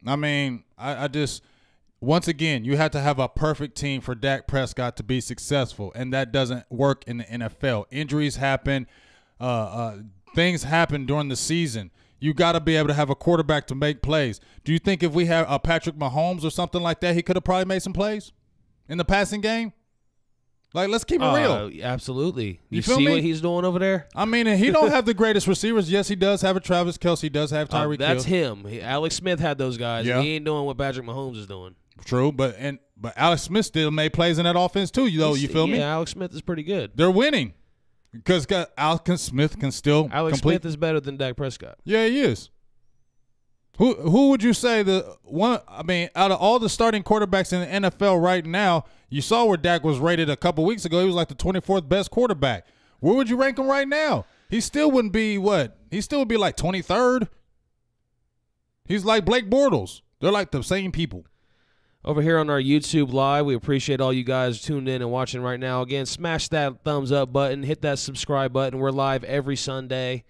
I mean, I just – once again, you have to have a perfect team for Dak Prescott to be successful, and that doesn't work in the NFL. Injuries happen. Things happen during the season. You got to be able to have a quarterback to make plays. Do you think if we had a Patrick Mahomes or something like that, he could have probably made some plays in the passing game? Like, let's keep it real. Absolutely. You feel see me? what he's doing over there? I mean, and he don't have the greatest receivers. Yes, he does have a Travis Kelce. He does have Tyreek Hill. That's him. Alex Smith had those guys. Yeah. And he ain't doing what Patrick Mahomes is doing. True, but Alex Smith still made plays in that offense too. You feel me? Yeah, Alex Smith is pretty good. They're winning because Alex Smith can still Alex complete. Smith is better than Dak Prescott. Yeah, he is. Who would you say the one? I mean, out of all the starting quarterbacks in the NFL right now, you saw where Dak was rated a couple weeks ago. He was like the 24th best quarterback. Where would you rank him right now? He still wouldn't be what? He still would be like 23rd. He's like Blake Bortles. They're like the same people. Over here on our YouTube Live, we appreciate all you guys tuned in and watching right now. Again, smash that thumbs up button. Hit that subscribe button. We're live every Sunday.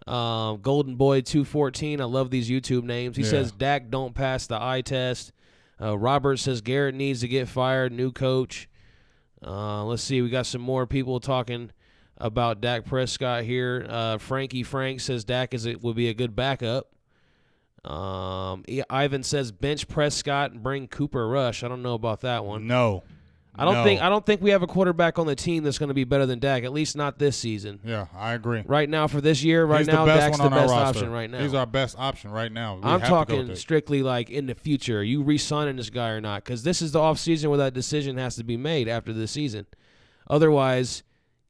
Golden Boy 214. I love these YouTube names. He says Dak don't pass the eye test. Robert says Garrett needs to get fired. New coach. Let's see. We got some more people talking about Dak Prescott here. Frankie Frank says Dak would be a good backup. Ivan says bench Prescott and bring Cooper Rush. I don't know about that one. No. I don't think we have a quarterback on the team that's going to be better than Dak, at least not this season. Yeah, I agree. Right now for this year, Dak's the best option right now. He's our best option right now. I'm talking strictly like in the future. Are you re-signing this guy or not? Because this is the offseason where that decision has to be made after the season. Otherwise,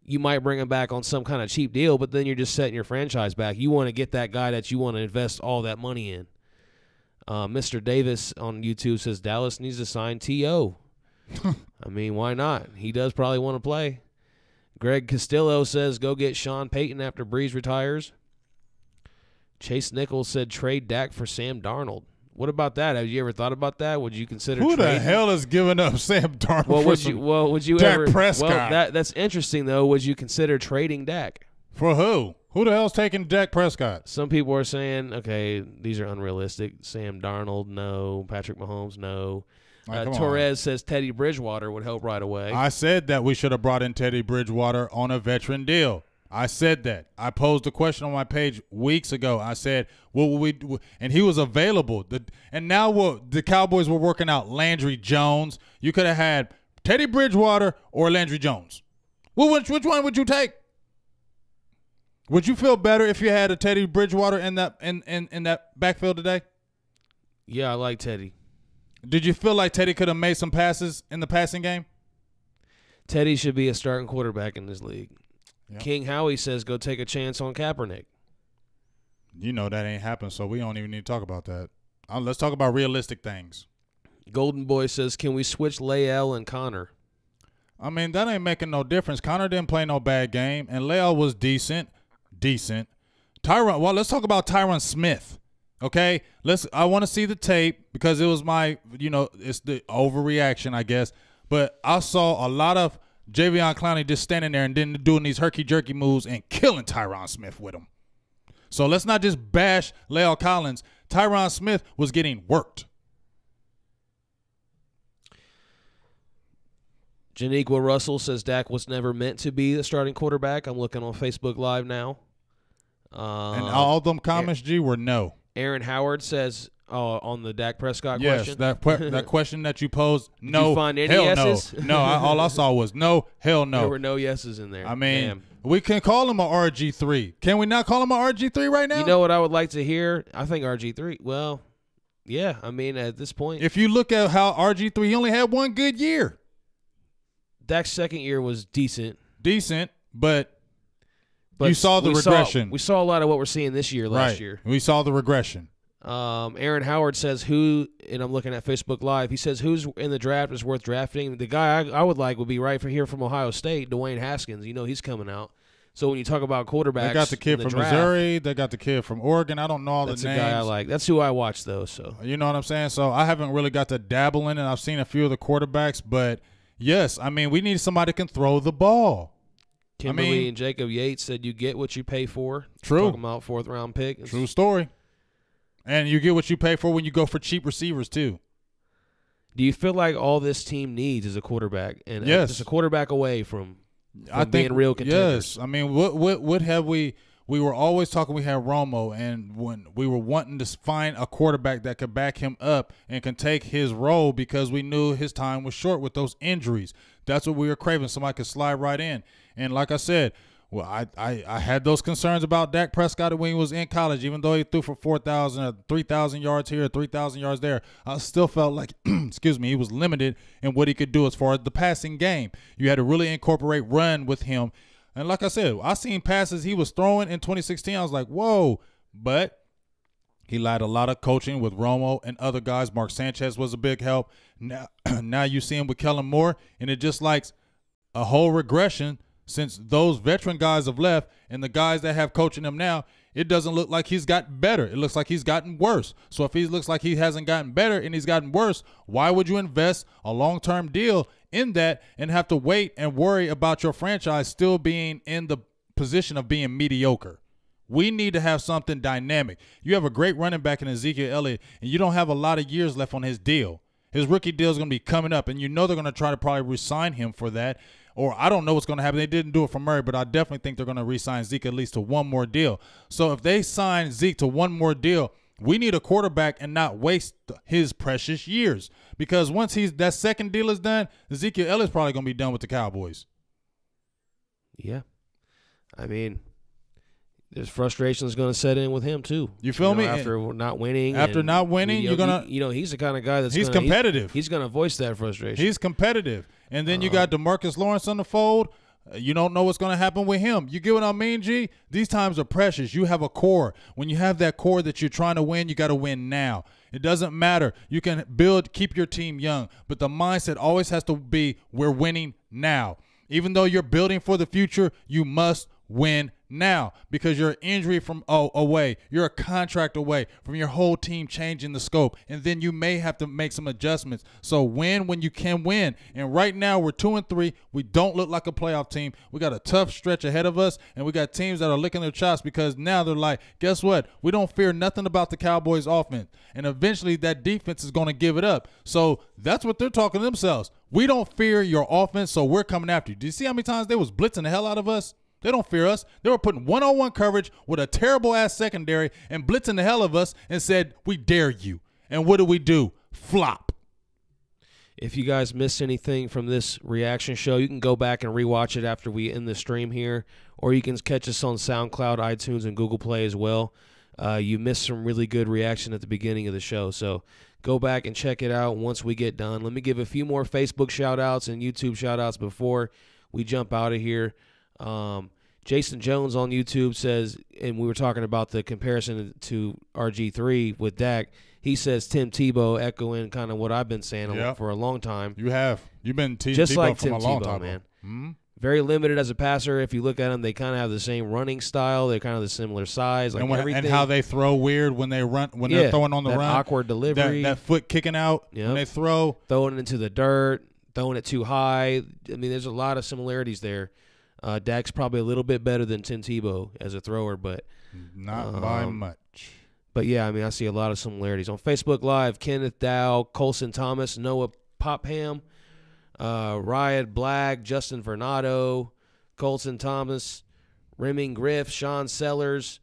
you might bring him back on some kind of cheap deal, but then you're just setting your franchise back. You want to get that guy that you want to invest all that money in. Mr. Davis on YouTube says Dallas needs to sign T.O. I mean, why not? He does probably want to play. Greg Castillo says go get Sean Payton after Breeze retires. Chase Nichols said trade Dak for Sam Darnold. What about that? Have you ever thought about that? Would you consider Who trading? the hell is giving up Sam Darnold would you Dak ever, Prescott? Well, that's interesting, though. Would you consider trading Dak? For who? Who the hell's taking Dak Prescott? Some people are saying, okay, these are unrealistic. Sam Darnold, no. Patrick Mahomes, no. Torres says Teddy Bridgewater would help right away. I said that we should have brought in Teddy Bridgewater on a veteran deal. I said that. I posed a question on my page weeks ago. I said, what will we do? And he was available. And now the Cowboys were working out Landry Jones. You could have had Teddy Bridgewater or Landry Jones. Well, which one would you take? Would you feel better if you had a Teddy Bridgewater in that backfield today? Yeah, I like Teddy. Did you feel like Teddy could have made some passes in the passing game? Teddy should be a starting quarterback in this league. Yep. King Howie says go take a chance on Kaepernick. You know that ain't happened, so we don't even need to talk about that. Let's talk about realistic things. Golden Boy says, can we switch Leal and Connor? I mean, that ain't making no difference. Connor didn't play no bad game, and Leal was decent. Let's talk about Tyron Smith. Okay, I want to see the tape because it was it's the overreaction, I guess. But I saw a lot of Javion Clowney just standing there and then doing these herky-jerky moves and killing Tyron Smith with them. So let's not just bash Leal Collins. Tyron Smith was getting worked. Janiqua Russell says Dak was never meant to be the starting quarterback. I'm looking on Facebook Live now. And all them comments, G, were no. Aaron Howard says on the Dak Prescott question. Yes, that question that you posed, no, did you find any hell yeses? No. All I saw was no, hell no. There were no yeses in there. I mean, damn. We can call him a RG3. Can we not call him a RG3 right now? You know what I would like to hear? I think RG3, well, yeah, I mean, at this point. If you look at how RG3, he only had one good year. Dak's second year was decent. decent, but you saw the regression. We saw a lot of what we're seeing this year last year. We saw the regression. Aaron Howard says and I'm looking at Facebook Live, he says who's in the draft is worth drafting. The guy I would like would be right for here from Ohio State, Dwayne Haskins. You know he's coming out. So when you talk about quarterbacks, they got the kid from Missouri. They got the kid from Oregon. I don't know all the names. That's a guy I like. That's who I watch, though. So you know what I'm saying? So I haven't really got to dabble in it. I've seen a few of the quarterbacks. But, yes, I mean, we need somebody who can throw the ball. Kimberly and Jacob Yates said you get what you pay for. True. Talking about fourth-round pick. True story. And you get what you pay for when you go for cheap receivers, too. Do you feel like all this team needs is a quarterback? And yes. Just a quarterback away from being real contenders. Yes. I mean, what have we were always talking, we had Romo, and when we were wanting to find a quarterback that could back him up and can take his role because we knew his time was short with those injuries. That's what we were craving. Somebody could slide right in. And like I said, well, I had those concerns about Dak Prescott when he was in college. Even though he threw for 4,000 or 3,000 yards here, 3,000 yards there, I still felt like, excuse me, he was limited in what he could do as far as the passing game. You had to really incorporate run with him. And like I said, I seen passes he was throwing in 2016. I was like, whoa. But he lacked a lot of coaching with Romo and other guys. Mark Sanchez was a big help. Now you see him with Kellen Moore, and it just likes a whole regression. Since those veteran guys have left and the guys that have coaching him now, it doesn't look like he's gotten better. It looks like he's gotten worse. So if he looks like he hasn't gotten better and he's gotten worse, why would you invest a long-term deal in that and have to wait and worry about your franchise still being in the position of being mediocre? We need to have something dynamic. You have a great running back in Ezekiel Elliott, and you don't have a lot of years left on his deal. His rookie deal is going to be coming up, and you know they're going to try to probably re-sign him for that. Or I don't know what's going to happen. They didn't do it for Murray, but I definitely think they're going to re-sign Zeke at least to one more deal. So if they sign Zeke to one more deal, we need a quarterback and not waste his precious years. Because once that second deal is done, Ezekiel Elliott's probably going to be done with the Cowboys. Yeah. I mean, there's frustration is going to set in with him too. You feel me? After not winning. You're gonna. He's the kind of guy that's competitive. He's going to voice that frustration. He's competitive, and then you got DeMarcus Lawrence on the fold. You don't know what's going to happen with him. You get what I mean, G? These times are precious. You have a core. When you have that core that you're trying to win, you got to win now. It doesn't matter. You can keep your team young, but the mindset always has to be we're winning now. Even though you're building for the future, you must win now because you're an injury from away. You're a contract away from your whole team changing the scope, and then you may have to make some adjustments. So win when you can win. And right now we're 2-3. We don't look like a playoff team. We got a tough stretch ahead of us, and we got teams that are licking their chops because now they're like, guess what? We don't fear nothing about the Cowboys offense, and eventually that defense is going to give it up. So that's what they're talking to themselves. We don't fear your offense, so we're coming after you. Do you see how many times they was blitzing the hell out of us? They don't fear us. They were putting one-on-one coverage with a terrible-ass secondary and blitzing the hell of us and said, we dare you. And what do? Flop. If you guys missed anything from this reaction show, you can go back and rewatch it after we end the stream here, or you can catch us on SoundCloud, iTunes, and Google Play as well. You missed some really good reaction at the beginning of the show, so go back and check it out once we get done. Let me give a few more Facebook shout-outs and YouTube shout-outs before we jump out of here. Jason Jones on YouTube says, and we were talking about the comparison to RG3 with Dak, he says Tim Tebow, echoing kind of what I've been saying for a long time. You've been just Tebow like from Tim a long Tebow, time, man. Mm-hmm. Very limited as a passer. If you look at them, they kind of have the same running style. They're kind of the similar size, like and how they throw weird when they run they're throwing on the run. Awkward delivery, that foot kicking out when they throwing it into the dirt, throwing it too high. I mean, there's a lot of similarities there. Dak's probably a little bit better than Tim Tebow as a thrower, but not by much. But yeah, I mean, I see a lot of similarities. On Facebook Live, Kenneth Dow, Colson Thomas, Noah Popham, Riot Black, Justin Vernado, Colson Thomas, Reming Griff, Sean Sellers,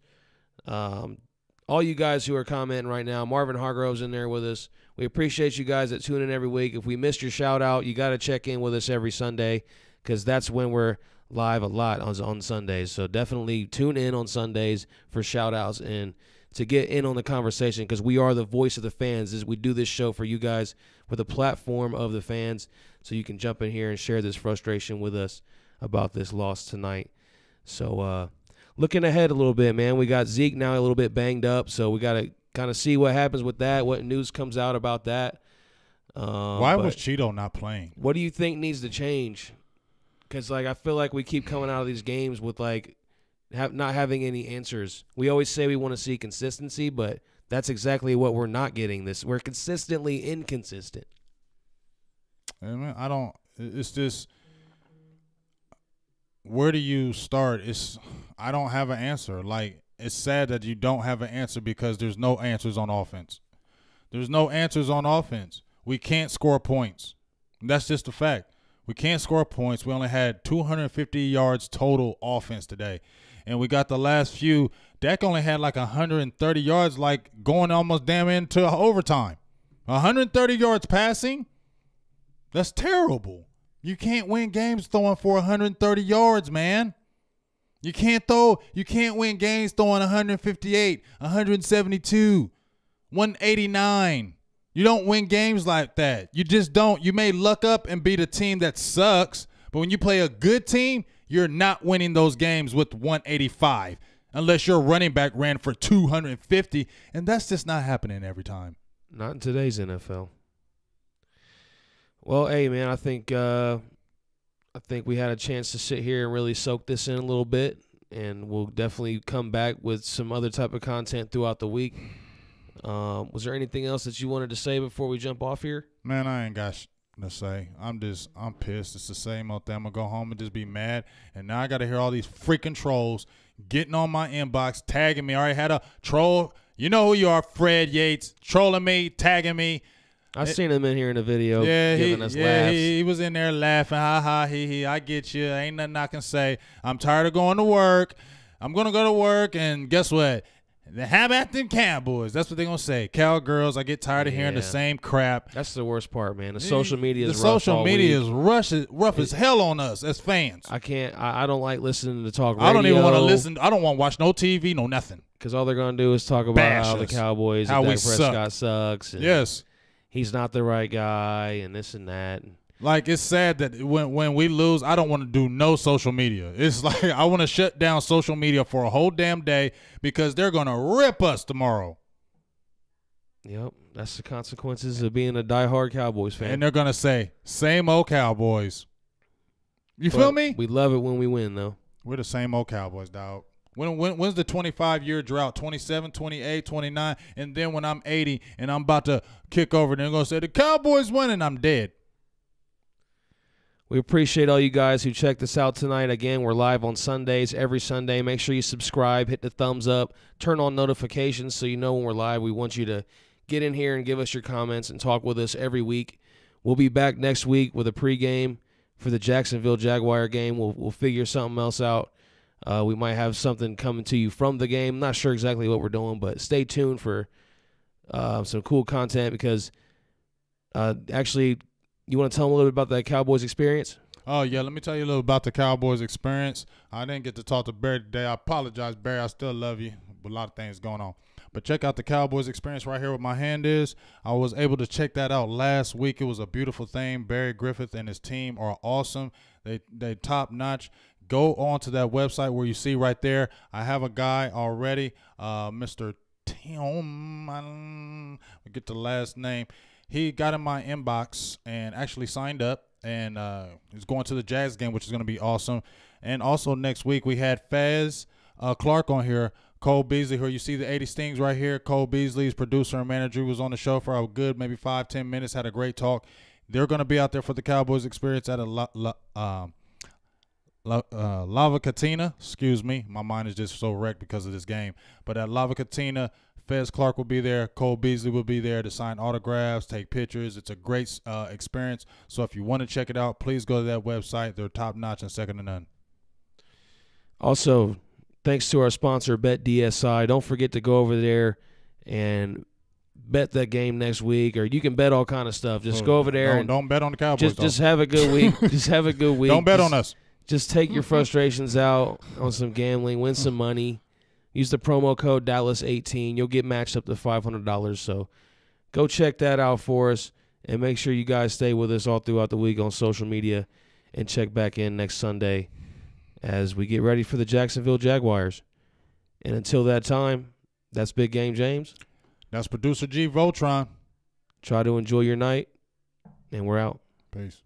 all you guys who are commenting right now. Marvin Hargrove's in there with us. We appreciate you guys that tune in every week. If we missed your shout-out, you got to check in with us every Sunday because that's when we're live a lot on Sundays. So definitely tune in on Sundays for shout-outs and to get in on the conversation because we are the voice of the fans. We do this show for you guys with a platform of the fans so you can jump in here and share this frustration with us. about this loss tonight. So looking ahead a little bit, man, we got Zeke now a little bit banged up, so we got to kind of see what happens with that, what news comes out about that. Why was Cheeto not playing? What do you think needs to change? Because, like, I feel like we keep coming out of these games with, like, not having any answers. We always say we want to see consistency, but that's exactly what we're not getting. We're consistently inconsistent. Man, it's just, where do you start? I don't have an answer. Like, it's sad that you don't have an answer because there's no answers on offense. There's no answers on offense. We can't score points. That's just a fact. We can't score points. We only had 250 yards total offense today. And we got the last few. Dak only had like 130 yards, like going almost damn into overtime. 130 yards passing? That's terrible. You can't win games throwing for 130 yards, man. You can't win games throwing 158, 172, 189. You don't win games like that. You just don't. You may luck up and beat a team that sucks, but when you play a good team, you're not winning those games with 185 unless your running back ran for 250, and that's just not happening every time. Not in today's NFL. Well, hey, man, I think we had a chance to sit here and really soak this in a little bit, and we'll definitely come back with some other type of content throughout the week. Was there anything else that you wanted to say before we jump off here? Man, I ain't got to say. I'm pissed. It's the same old thing. I'm going to go home and just be mad, and now I got to hear all these freaking trolls getting on my inbox, tagging me. I already had a troll. You know who you are, Fred Yates, trolling me, tagging me. I seen him in here in the video giving us laughs. He was in there laughing, ha, ha, he, he. I get you. Ain't nothing I can say. I'm tired of going to work. I'm going to go to work, and guess what? How about them Cowboys? That's what they're going to say. Cowgirls, I get tired of hearing the same crap. That's the worst part, man. The social media is rough. The social media is rough as hell on us as fans. I don't like listening to talk radio. I don't even want to listen. I don't want to watch no TV, no nothing. Because all they're going to do is talk about how the Cowboys and Dak Prescott sucks. And yes. He's not the right guy and this and that. Like, it's sad that when we lose, I don't want to do no social media. It's like I want to shut down social media for a whole damn day because they're going to rip us tomorrow. Yep, that's the consequences of being a diehard Cowboys fan. And they're going to say, same old Cowboys. You feel me? We love it when we win, though. We're the same old Cowboys, dog. When's the 25-year drought? 27, 28, 29, and then when I'm 80 and I'm about to kick over, they're going to say, the Cowboys win, and I'm dead. We appreciate all you guys who checked us out tonight. Again, we're live on Sundays, every Sunday. Make sure you subscribe, hit the thumbs up, turn on notifications so you know when we're live. We want you to get in here and give us your comments and talk with us every week. We'll be back next week with a pregame for the Jacksonville Jaguar game. We'll figure something else out. We might have something coming to you from the game. Not sure exactly what we're doing, but stay tuned for some cool content because actually – you want to tell them a little bit about that Cowboys experience? Oh, yeah. Let me tell you a little about the Cowboys experience. I didn't get to talk to Barry today. I apologize, Barry. I still love you. But a lot of things going on. But check out the Cowboys experience right here where my hand is. I was able to check that out last week. It was a beautiful thing. Barry Griffith and his team are awesome. They top-notch. Go on to that website where you see right there. I have a guy already, Mr. Tim. I'll get the last name. He got in my inbox and actually signed up and he's going to the Jags game, which is going to be awesome. And also next week we had Faz Clark on here, Cole Beasley, who you see the 80 Stings right here. Cole Beasley's producer and manager was on the show for a good maybe 5-10 minutes, had a great talk. They're going to be out there for the Cowboys experience at a Lava Katina. Excuse me. My mind is just so wrecked because of this game. But at Lava Katina, Fez Clark will be there. Cole Beasley will be there to sign autographs, take pictures. It's a great experience. So if you want to check it out, please go to that website. They're top-notch and second to none. Also, thanks to our sponsor, BetDSI. Don't forget to go over there and bet that game next week, or you can bet all kind of stuff. Just go over there. Don't bet on the Cowboys. Just have a good week. Just have a good week. Don't bet on us. Just take your frustrations out on some gambling. Win some money. Use the promo code Dallas18. You'll get matched up to $500. So go check that out for us, and make sure you guys stay with us all throughout the week on social media and check back in next Sunday as we get ready for the Jacksonville Jaguars. And until that time, that's Big Game James. That's Producer G Voltron. Try to enjoy your night, and we're out. Peace.